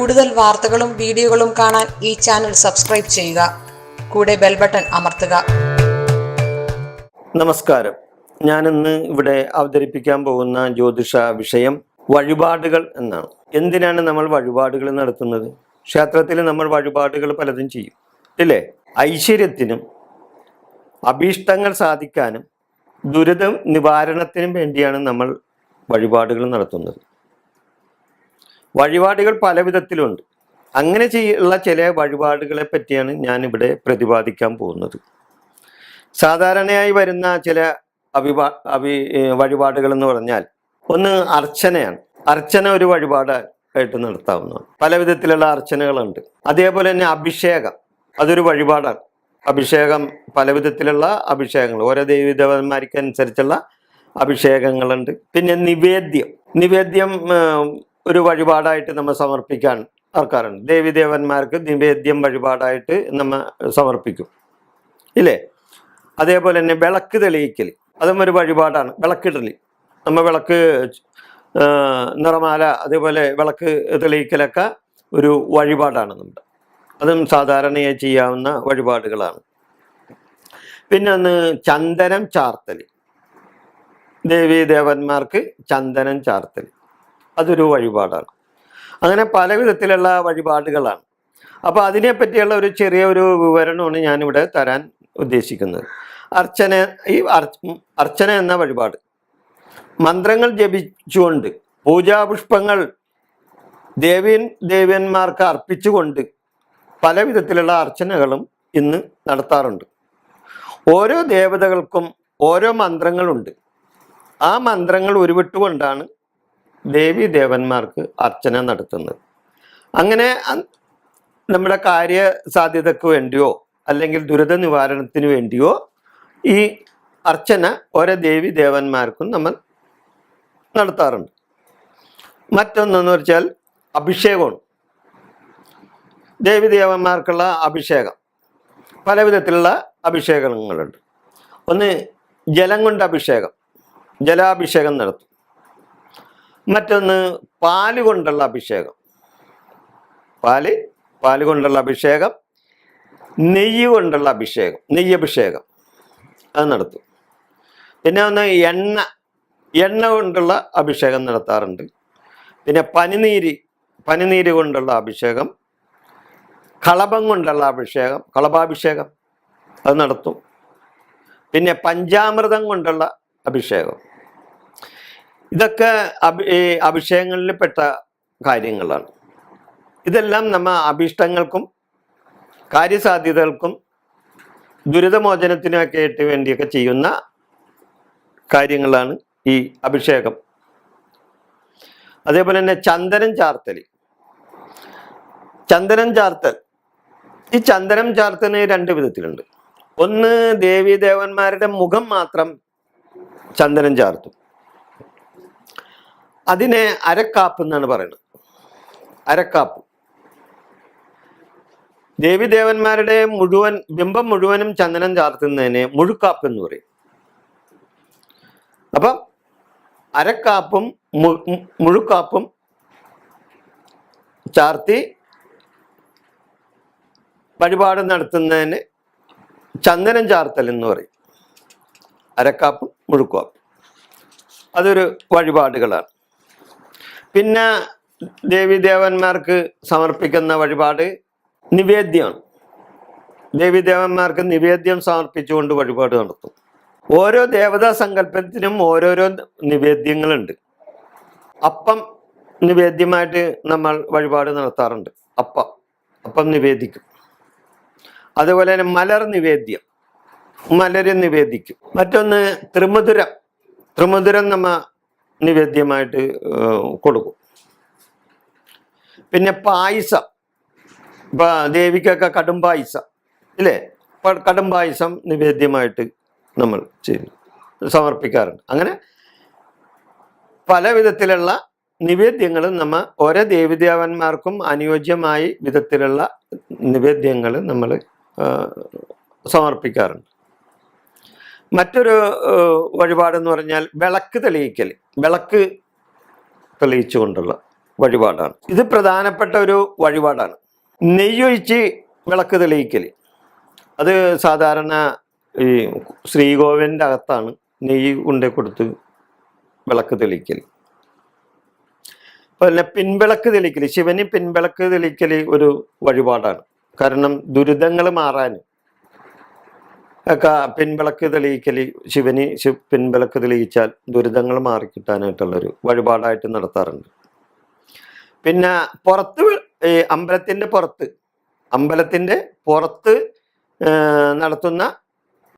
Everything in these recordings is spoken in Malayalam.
കൂടുതൽ വാർത്തകളും വീഡിയോകളും കാണാൻ ഈ ചാനൽ സബ്സ്ക്രൈബ് ചെയ്യുക. കൂടെ ബെൽ ബട്ടൺ അമർത്തുക. നമസ്കാരം. ഞാനിന്ന് ഇവിടെ അവതരിപ്പിക്കാൻ പോകുന്ന ജ്യോതിഷ വിഷയം വഴിപാടുകൾ എന്നാണ്. എന്തിനാണ് നമ്മൾ വഴിപാടുകൾ നടത്തുന്നത്? ക്ഷേത്രത്തിൽ നമ്മൾ വഴിപാടുകൾ പലതും ചെയ്യും, ഇല്ലേ? ഐശ്വര്യത്തിനും അഭീഷ്ടങ്ങൾ സാധിക്കാനും ദുരിതം നിവാരണത്തിനും വേണ്ടിയാണ് നമ്മൾ വഴിപാടുകൾ നടത്തുന്നത്. വഴിപാടുകൾ പല വിധത്തിലുണ്ട്. അങ്ങനെ ഉള്ള ചില വഴിപാടുകളെ പറ്റിയാണ് ഞാനിവിടെ പ്രതിപാദിക്കാൻ പോകുന്നത്. സാധാരണയായി വരുന്ന ചില വഴിപാടുകൾ എന്ന് പറഞ്ഞാൽ, ഒന്ന് അർച്ചനയാണ്. അർച്ചന ഒരു വഴിപാടായിട്ട് നടത്താവുന്നതാണ്. പല വിധത്തിലുള്ള അർച്ചനകളുണ്ട്. അതേപോലെ തന്നെ അഭിഷേകം, അതൊരു വഴിപാടാണ്. അഭിഷേകം, പല വിധത്തിലുള്ള അഭിഷേകങ്ങൾ, ഓരോ ദേവീദേവന്മാർക്ക് അനുസരിച്ചുള്ള അഭിഷേകങ്ങളുണ്ട്. പിന്നെ നിവേദ്യം ഒരു വഴിപാടായിട്ട് നമ്മൾ സമർപ്പിക്കാൻ ആൾക്കാരുണ്ട്. ദേവീദേവന്മാർക്ക് നിവേദ്യം വഴിപാടായിട്ട് നമ്മൾ സമർപ്പിക്കും, ഇല്ലേ? അതേപോലെ തന്നെ വിളക്ക് തെളിയിക്കൽ, അതും ഒരു വഴിപാടാണ്. വിളക്കിടൽ, നമ്മൾ വിളക്ക് നിറമാല, അതേപോലെ വിളക്ക് തെളിയിക്കലൊക്കെ ഒരു വഴിപാടാണ് നമ്മുടെ. അതും സാധാരണയായി ചെയ്യാവുന്ന വഴിപാടുകളാണ്. പിന്നെ ഒന്ന് ചന്ദനം ചാർത്തൽ, ദേവീദേവന്മാർക്ക് ചന്ദനം ചാർത്തൽ, അതൊരു വഴിപാടാണ്. അങ്ങനെ പല വിധത്തിലുള്ള വഴിപാടുകളാണ്. അപ്പോൾ അതിനെപ്പറ്റിയുള്ള ഒരു ചെറിയൊരു വിവരണമാണ് ഞാനിവിടെ തരാൻ ഉദ്ദേശിക്കുന്നത്. അർച്ചന എന്ന വഴിപാട് മന്ത്രങ്ങൾ ജപിച്ചുകൊണ്ട്, പൂജാപുഷ്പങ്ങൾ ദേവന്മാർക്ക് അർപ്പിച്ചുകൊണ്ട് പല വിധത്തിലുള്ള അർച്ചനകളും ഇന്ന് നടത്താറുണ്ട്. ഓരോ ദേവതകൾക്കും ഓരോ മന്ത്രങ്ങളുണ്ട്. ആ മന്ത്രങ്ങൾ ഉരുവിട്ടുകൊണ്ടാണ് ദേവീദേവന്മാർക്ക് അർച്ചന നടത്തുന്നത്. അങ്ങനെ നമ്മുടെ കാര്യസാധ്യതയ്ക്ക് വേണ്ടിയോ അല്ലെങ്കിൽ ദുരിത നിവാരണത്തിന് വേണ്ടിയോ ഈ അർച്ചന ഓരോ ദേവീദേവന്മാർക്കും നമ്മൾ നടത്താറുണ്ട്. മറ്റൊന്നെന്ന് വെച്ചാൽ അഭിഷേകമാണ്. ദേവീദേവന്മാർക്കുള്ള അഭിഷേകം, പല വിധത്തിലുള്ള അഭിഷേകങ്ങളുണ്ട്. ഒന്ന് ജലം കൊണ്ട് അഭിഷേകം, ജലാഭിഷേകം നടത്തും. മറ്റൊന്ന് പാല് കൊണ്ടുള്ള അഭിഷേകം, പാല് കൊണ്ടുള്ള അഭിഷേകം. നെയ്യ് കൊണ്ടുള്ള അഭിഷേകം, നെയ്യഭിഷേകം, അത് നടത്തും. പിന്നെ ഒന്ന് എണ്ണ കൊണ്ടുള്ള അഭിഷേകം നടത്താറുണ്ട്. പിന്നെ പനിനീര് കൊണ്ടുള്ള അഭിഷേകം, കളഭം കൊണ്ടുള്ള അഭിഷേകം, കളഭാഭിഷേകം, അത് നടത്തും. പിന്നെ പഞ്ചാമൃതം കൊണ്ടുള്ള അഭിഷേകം. ഇതൊക്കെ അഭിഷേകങ്ങളിൽ പെട്ട കാര്യങ്ങളാണ്. ഇതെല്ലാം നമ്മ അഭീഷ്ടങ്ങൾക്കും കാര്യസാധ്യതകൾക്കും ദുരിതമോചനത്തിനൊക്കെ ആയിട്ട് വേണ്ടിയൊക്കെ ചെയ്യുന്ന കാര്യങ്ങളാണ് ഈ അഭിഷേകം. അതേപോലെ തന്നെ ചന്ദനം ചാർത്തൽ. ഈ ചന്ദനം ചാർത്തന് രണ്ട് വിധത്തിലുണ്ട്. ഒന്ന്, ദേവീദേവന്മാരുടെ മുഖം മാത്രം ചന്ദനം ചാർത്തും. അതിനെ അരക്കാപ്പ് എന്നാണ് പറയുന്നത്. അരക്കാപ്പ്. ദേവീദേവന്മാരുടെ ബിംബം മുഴുവനും ചന്ദനം ചാർത്തുന്നതിനെ മുഴുക്കാപ്പ് എന്ന് പറയും. അപ്പം അരക്കാപ്പും മുഴുക്കാപ്പും ചാർത്തി വഴിപാട് നടത്തുന്നതിന് ചന്ദനം ചാർത്തൽ എന്ന് പറയും. അരക്കാപ്പും മുഴുക്കാപ്പും അതൊരു വഴിപാടുകളാണ്. പിന്നെ ദേവീദേവന്മാർക്ക് സമർപ്പിക്കുന്ന വഴിപാട് നിവേദ്യമാണ്. ദേവീദേവന്മാർക്ക് നിവേദ്യം സമർപ്പിച്ചുകൊണ്ട് വഴിപാട് നടത്തും. ഓരോ ദേവതാ സങ്കല്പത്തിനും ഓരോരോ നിവേദ്യങ്ങളുണ്ട്. അപ്പം നിവേദ്യമായിട്ട് നമ്മൾ വഴിപാട് നടത്താറുണ്ട്. അപ്പം നിവേദിക്കും. അതുപോലെ തന്നെ മലര് നിവേദിക്കും. മറ്റൊന്ന് ത്രിമധുരം നമ്മ നിവേദ്യമായിട്ട് കൊടുക്കും. പിന്നെ പായസം, ഇപ്പം ദേവിക്കൊക്കെ കടുംപായസം, ഇല്ലേ? കടുംപായസം നിവേദ്യമായിട്ട് നമ്മൾ സമർപ്പിക്കാറുണ്ട്. അങ്ങനെ പല വിധത്തിലുള്ള നിവേദ്യങ്ങളും നമ്മൾ ഓരോ ദേവീദേവന്മാർക്കും അനുയോജ്യമായ വിധത്തിലുള്ള നിവേദ്യങ്ങൾ നമ്മൾ സമർപ്പിക്കാറുണ്ട്. മറ്റൊരു വഴിപാടെന്ന് പറഞ്ഞാൽ വിളക്ക് തെളിയിച്ചുകൊണ്ടുള്ള വഴിപാടാണ്. ഇത് പ്രധാനപ്പെട്ട ഒരു വഴിപാടാണ്. നെയ്യൊഴിച്ച് വിളക്ക് തെളിയിക്കൽ, അത് സാധാരണ ഈ ശ്രീകോവിലിൻ്റെ അകത്താണ് നെയ്യ് കൊണ്ടേ കൊടുത്ത് വിളക്ക് തെളിയിക്കൽ. പിന്നെ പിൻവിളക്ക് തെളിക്കൽ, ശിവന് പിൻവിളക്ക് തെളിക്കൽ ഒരു വഴിപാടാണ്. കാരണം ദുരിതങ്ങൾ മാറാൻ ഒക്കെ പിൻവിളക്ക് തെളിയിക്കൽ, ശിവന് പിൻവിളക്ക് തെളിയിച്ചാൽ ദുരിതങ്ങൾ മാറിക്കിട്ടാനായിട്ടുള്ളൊരു വഴിപാടായിട്ട് നടത്താറുണ്ട്. പിന്നെ പുറത്ത്, അമ്പലത്തിൻ്റെ പുറത്ത് നടത്തുന്ന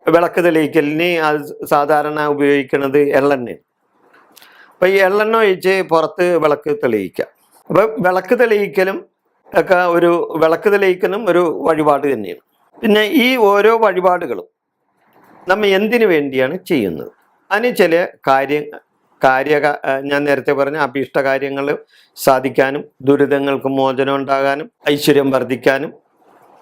വിളക്ക് തെളിയിക്കലിന് അത് സാധാരണ ഉപയോഗിക്കുന്നത് എള്ളെണ്ണയാണ്. അപ്പം ഈ എള്ളെണ്ണ ഒഴിച്ച് പുറത്ത് വിളക്ക് തെളിയിക്കാം. അപ്പം വിളക്ക് തെളിയിക്കലും ഒരു വഴിപാട് തന്നെയാണ്. പിന്നെ ഈ ഓരോ വഴിപാടുകളും നമ്മൾ എന്തിനു വേണ്ടിയാണ് ചെയ്യുന്നത്? അതിന് ചില ഞാൻ നേരത്തെ പറഞ്ഞ അഭീഷ്ട കാര്യങ്ങൾ സാധിക്കാനും, ദുരിതങ്ങൾക്ക് മോചനം ഉണ്ടാകാനും, ഐശ്വര്യം വർദ്ധിക്കാനും,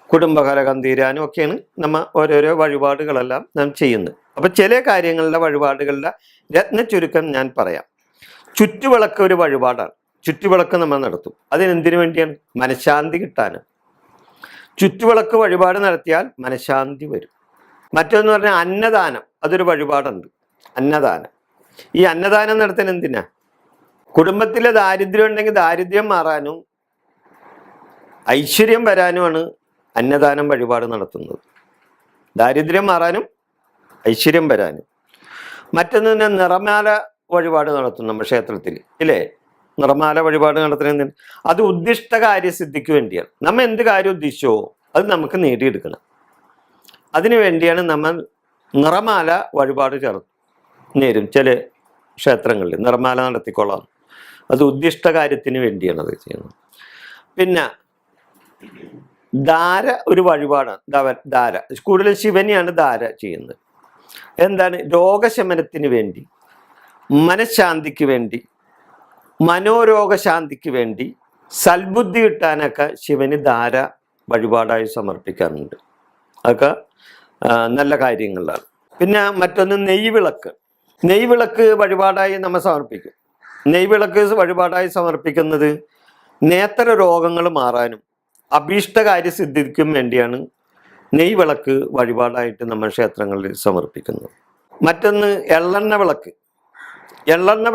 കുടുംബകലകം തീരാനും ഒക്കെയാണ് നമ്മൾ ഓരോരോ വഴിപാടുകളെല്ലാം നാം ചെയ്യുന്നത്. അപ്പം ചില കാര്യങ്ങളുടെ വഴിപാടുകളുടെ രത്ന ചുരുക്കം ഞാൻ പറയാം. ചുറ്റുവിളക്ക് ഒരു വഴിപാടാണ്. ചുറ്റുവിളക്ക് നമ്മൾ നടത്തും. അതിനെന്തിനു വേണ്ടിയാണ്? മനഃശാന്തി കിട്ടാനും. ചുറ്റുവിളക്ക് വഴിപാട് നടത്തിയാൽ മനഃശാന്തി വരും. മറ്റൊന്ന് പറഞ്ഞാൽ അന്നദാനം, അതൊരു വഴിപാടുണ്ട്. അന്നദാനം, ഈ അന്നദാനം നടത്താൻ എന്തിനാ? കുടുംബത്തിലെ ദാരിദ്ര്യം ഉണ്ടെങ്കിൽ ദാരിദ്ര്യം മാറാനും ഐശ്വര്യം വരാനുമാണ് അന്നദാനം വഴിപാട് നടത്തുന്നത്. ദാരിദ്ര്യം മാറാനും ഐശ്വര്യം വരാനും. മറ്റൊന്ന് തന്നെ നിറമാല വഴിപാട് നടത്തും നമ്മൾ ക്ഷേത്രത്തിൽ, ഇല്ലേ? നിറമാല വഴിപാട് നടത്തുന്നത് അത് ഉദ്ദിഷ്ട കാര്യസിദ്ധിക്ക് വേണ്ടിയാണ്. നമ്മൾ എന്ത് കാര്യം ഉദ്ദേശിച്ചോ അത് നമുക്ക് നേടിയെടുക്കണം. അതിനു വേണ്ടിയാണ് നമ്മൾ നിറമാല വഴിപാട് നേരും. ചില ക്ഷേത്രങ്ങളിൽ നിറമാല നടത്തിക്കൊള്ളാം. അത് ഉദ്ദിഷ്ട കാര്യത്തിന് വേണ്ടിയാണ് അത് ചെയ്യുന്നത്. പിന്നെ ധാര ഒരു വഴിപാടാണ്. ധാര കൂടുതൽ ശിവനെയാണ് ധാര ചെയ്യുന്നത്. എന്താണ്? രോഗശമനത്തിന് വേണ്ടി, മനഃശാന്തിക്ക് വേണ്ടി, മനോരോഗശാന്തിക്ക് വേണ്ടി, സൽബുദ്ധി കിട്ടാനൊക്കെ ശിവന് ധാര വഴിപാടായി സമർപ്പിക്കാറുണ്ട്. അതൊക്കെ നല്ല കാര്യങ്ങളാണ്. പിന്നെ മറ്റൊന്ന് നെയ്വിളക്ക് വഴിപാടായി നമ്മൾ സമർപ്പിക്കും. നെയ്വിളക്ക് വഴിപാടായി സമർപ്പിക്കുന്നത് നേത്ര രോഗങ്ങൾ മാറാനും അഭീഷ്ടകാര്യ സിദ്ധിക്കും വേണ്ടിയാണ് നെയ്വിളക്ക് വഴിപാടായിട്ട് നമ്മൾ ക്ഷേത്രങ്ങളിൽ സമർപ്പിക്കുന്നത്. മറ്റൊന്ന് എള്ളെണ്ണ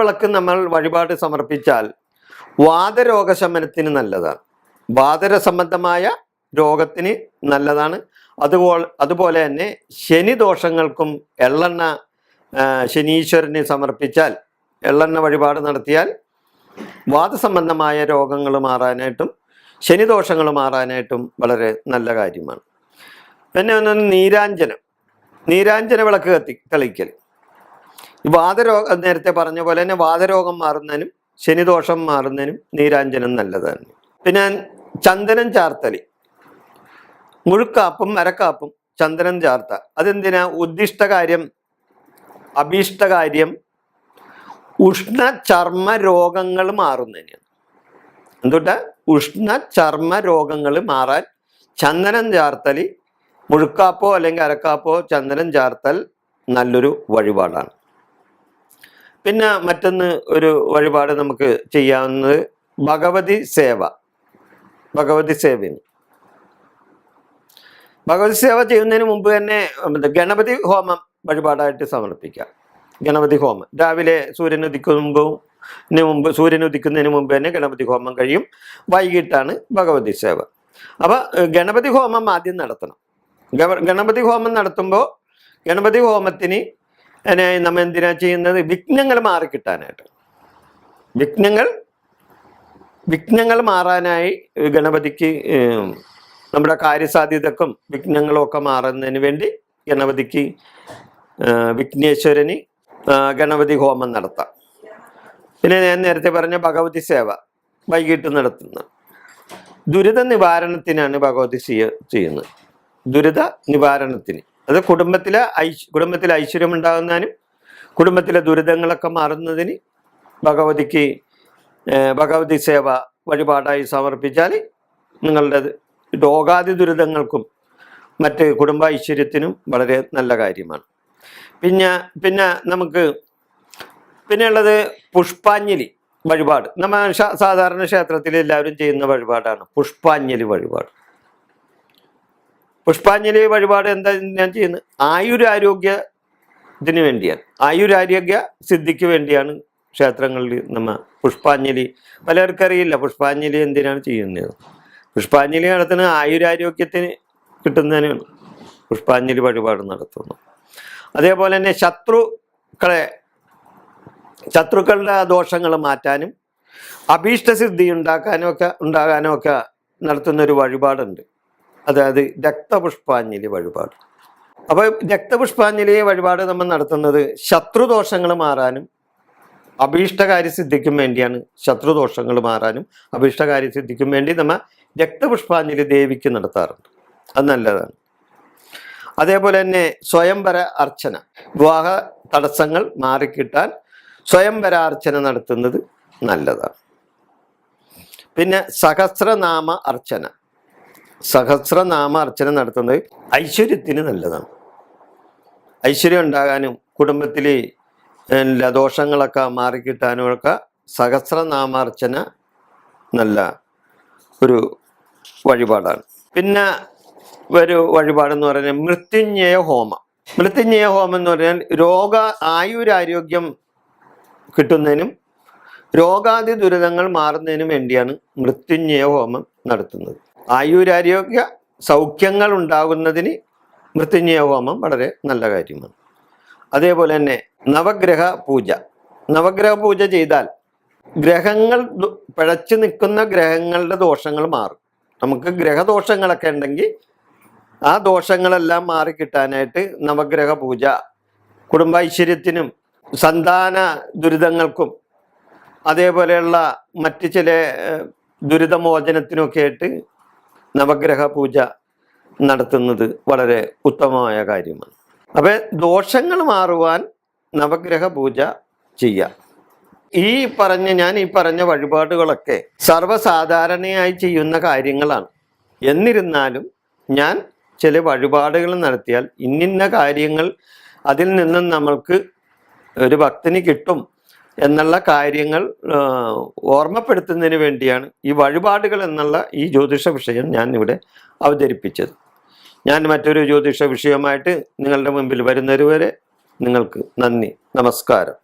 വിളക്ക് നമ്മൾ വഴിപാട് സമർപ്പിച്ചാൽ വാതരോഗശമനത്തിന് നല്ലതാണ്. വാതര സംബന്ധമായ രോഗത്തിന് നല്ലതാണ്. അതുപോലെ തന്നെ ശനി ദോഷങ്ങൾക്കും എള്ളെണ്ണ ശനീശ്വരന് സമർപ്പിച്ചാൽ, എള്ളെണ്ണ വഴിപാട് നടത്തിയാൽ വാതസംബന്ധമായ രോഗങ്ങൾ മാറാനായിട്ടും ശനിദോഷങ്ങൾ മാറാനായിട്ടും വളരെ നല്ല കാര്യമാണ്. പിന്നെ ഒന്ന് നീരാഞ്ജന വിളക്ക് തെളിക്കൽ. നേരത്തെ പറഞ്ഞ പോലെ തന്നെ വാതരോഗം മാറുന്നതിനും ശനിദോഷം മാറുന്നതിനും നീരാഞ്ജനം നല്ലതാണ്. പിന്നെ ചന്ദനം ചാർത്തൽ, മുഴുക്കാപ്പും അരക്കാപ്പും ചന്ദനം ചാർത്ത. അതെന്തിനാ? ഉദ്ദിഷ്ടകാര്യം, അഭീഷ്ടകാര്യം, ഉഷ്ണ ചർമ്മ രോഗങ്ങൾ മാറുന്നതിനാണ്. എന്തുകൊണ്ടാ? ഉഷ്ണ ചർമ്മ രോഗങ്ങൾ മാറാൻ ചന്ദനം ചാർത്തൽ, മുഴുക്കാപ്പോ അല്ലെങ്കിൽ അരക്കാപ്പോ ചന്ദനം ചാർത്തൽ നല്ലൊരു വഴിപാടാണ്. പിന്നെ മറ്റൊന്ന് ഒരു വഴിപാട് നമുക്ക് ചെയ്യാവുന്നത് ഭഗവതി സേവയാണ്. ഭഗവതി സേവ ചെയ്യുന്നതിന് മുമ്പ് തന്നെ ഗണപതി ഹോമം വഴിപാടായിട്ട് സമർപ്പിക്കാം. ഗണപതി ഹോമം രാവിലെ സൂര്യൻ ഉദിക്കുന്നതിന് മുമ്പ് തന്നെ ഗണപതി ഹോമം കഴിയും. വൈകിട്ടാണ് ഭഗവതി സേവ. അപ്പം ഗണപതി ഹോമം ആദ്യം നടത്തണം. ഗണപതി ഹോമം നടത്തുമ്പോൾ ഗണപതി ഹോമത്തിന് നമ്മൾ എന്തിനാ ചെയ്യുന്നത്? വിഘ്നങ്ങൾ മാറിക്കിട്ടാനായിട്ട്. വിഘ്നങ്ങൾ മാറാനായി ഗണപതിക്ക്, നമ്മുടെ കാര്യസാധ്യതക്കും വിഘ്നങ്ങളും ഒക്കെ മാറുന്നതിന് വേണ്ടി ഗണപതിക്ക്, വിഘ്നേശ്വരന് ഗണപതി ഹോമം നടത്താം. പിന്നെ ഞാൻ നേരത്തെ പറഞ്ഞ ഭഗവതി സേവ വൈകിട്ട് നടത്തുന്നത്. ദുരിത നിവാരണത്തിനാണ് ഭഗവതി ചെയ്യുന്നത്. ദുരിത നിവാരണത്തിന്, അത് കുടുംബത്തിലെ ഐശ്വര്യം ഉണ്ടാകുന്നതിനും കുടുംബത്തിലെ ദുരിതങ്ങളൊക്കെ മാറുന്നതിന് ഭഗവതി സേവ വഴിപാടായി സമർപ്പിച്ചാൽ നിങ്ങളുടെ രോഗാദി ദുരിതങ്ങൾക്കും മറ്റ് കുടുംബ ഐശ്വര്യത്തിനും വളരെ നല്ല കാര്യമാണ്. പിന്നെ നമുക്ക് പിന്നെയുള്ളത് പുഷ്പാഞ്ജലി. വഴിപാട് നമ്മൾ സാധാരണ ക്ഷേത്രത്തിൽ എല്ലാവരും ചെയ്യുന്ന വഴിപാടാണ് പുഷ്പാഞ്ജലി വഴിപാട്. പുഷ്പാഞ്ജലി വഴിപാട് എന്താ ഞാൻ ചെയ്യുന്നത്? ആയുരാരോഗ്യത്തിന് വേണ്ടിയാണ്, ആയുരാരോഗ്യ സിദ്ധിക്ക് വേണ്ടിയാണ് ക്ഷേത്രങ്ങളിൽ നമ്മൾ പുഷ്പാഞ്ജലി. പലർക്കറിയില്ല പുഷ്പാഞ്ജലി എന്തിനാണ് ചെയ്യുന്നത്. പുഷ്പാഞ്ജലി നടത്തുന്നത് ആയുരാരോഗ്യത്തിന് കിട്ടുന്നതിനാണ് പുഷ്പാഞ്ജലി വഴിപാട് നടത്തുന്നത്. അതേപോലെ തന്നെ ശത്രുക്കളുടെ ദോഷങ്ങൾ മാറ്റാനും അഭീഷ്ടസിദ്ധി ഉണ്ടാകാനും ഒക്കെ നടത്തുന്നൊരു വഴിപാടുണ്ട്. അതായത് രക്തപുഷ്പാഞ്ജലി വഴിപാട്. അപ്പോൾ രക്തപുഷ്പാഞ്ജലി വഴിപാട് നമ്മൾ നടത്തുന്നത് ശത്രുദോഷങ്ങൾ മാറാനും അഭീഷ്ടകാര്യസിദ്ധിക്കും വേണ്ടിയാണ്. ശത്രുദോഷങ്ങൾ മാറാനും അഭീഷ്ടകാര്യസിദ്ധിക്കും വേണ്ടി നമ്മൾ രക്തപുഷ്പാഞ്ജലി ദേവിക്ക് നടത്താറുണ്ട്. അത് നല്ലതാണ്. അതേപോലെ തന്നെ സ്വയംവര അർച്ചന, വിവാഹ തടസ്സങ്ങൾ മാറിക്കിട്ടാൻ സ്വയംവര അർച്ചന നടത്തുന്നത് നല്ലതാണ്. പിന്നെ സഹസ്രനാമ അർച്ചന നടത്തുന്നത് ഐശ്വര്യത്തിന് നല്ലതാണ്. ഐശ്വര്യം ഉണ്ടാകാനും കുടുംബത്തിലെ ദോഷങ്ങളൊക്കെ മാറിക്കിട്ടാനും ഒക്കെ സഹസ്രനാമാർച്ചന നല്ല ഒരു വഴിപാടാണ്. പിന്നെ ഒരു വഴിപാടെന്ന് പറഞ്ഞാൽ മൃത്യുഞ്ജയ ഹോമം. മൃത്യുഞ്ജയ ഹോമം എന്ന് പറഞ്ഞാൽ ആയുരാരോഗ്യം കിട്ടുന്നതിനും രോഗാദി ദുരിതങ്ങൾ മാറുന്നതിനും വേണ്ടിയാണ് മൃത്യുഞ്ജയ ഹോമം നടത്തുന്നത്. ആയുരാരോഗ്യ സൗഖ്യങ്ങൾ ഉണ്ടാകുന്നതിന് മൃത്യുഞ്ജയ ഹോമം വളരെ നല്ല കാര്യമാണ്. അതേപോലെ തന്നെ നവഗ്രഹ പൂജ ചെയ്താൽ ഗ്രഹങ്ങൾ പിഴച്ചു നിൽക്കുന്ന ഗ്രഹങ്ങളുടെ ദോഷങ്ങൾ മാറും. നമുക്ക് ഗ്രഹദോഷങ്ങളൊക്കെ ഉണ്ടെങ്കിൽ ആ ദോഷങ്ങളെല്ലാം മാറിക്കിട്ടാനായിട്ട് നവഗ്രഹ പൂജ കുടുംബൈശ്വര്യത്തിനും സന്താന ദുരിതങ്ങൾക്കും അതേപോലെയുള്ള മറ്റ് ചില ദുരിതമോചനത്തിനൊക്കെ ആയിട്ട് നവഗ്രഹ പൂജ നടത്തുന്നത് വളരെ ഉത്തമമായ കാര്യമാണ്. അപ്പോൾ ദോഷങ്ങൾ മാറുവാൻ നവഗ്രഹ പൂജ ചെയ്യാം. ഞാൻ ഈ പറഞ്ഞ വഴിപാടുകളൊക്കെ സർവ്വസാധാരണയായി ചെയ്യുന്ന കാര്യങ്ങളാണ്. എന്നിരുന്നാലും ഞാൻ ചില വഴിപാടുകൾ നടത്തിയാൽ ഇന്നിന്ന കാര്യങ്ങൾ അതിൽ നിന്നും നമ്മൾക്ക് ഒരു ഭക്തിന് കിട്ടും എന്നുള്ള കാര്യങ്ങൾ ഓർമ്മപ്പെടുത്തുന്നതിന് വേണ്ടിയാണ് ഈ വഴിപാടുകൾ എന്നുള്ള ഈ ജ്യോതിഷ വിഷയം ഞാൻ ഇവിടെ അവതരിപ്പിച്ചത്. ഞാൻ മറ്റൊരു ജ്യോതിഷ വിഷയമായിട്ട് നിങ്ങളുടെ മുമ്പിൽ വരുന്നതുവരെ നിങ്ങൾക്ക് നന്ദി, നമസ്കാരം.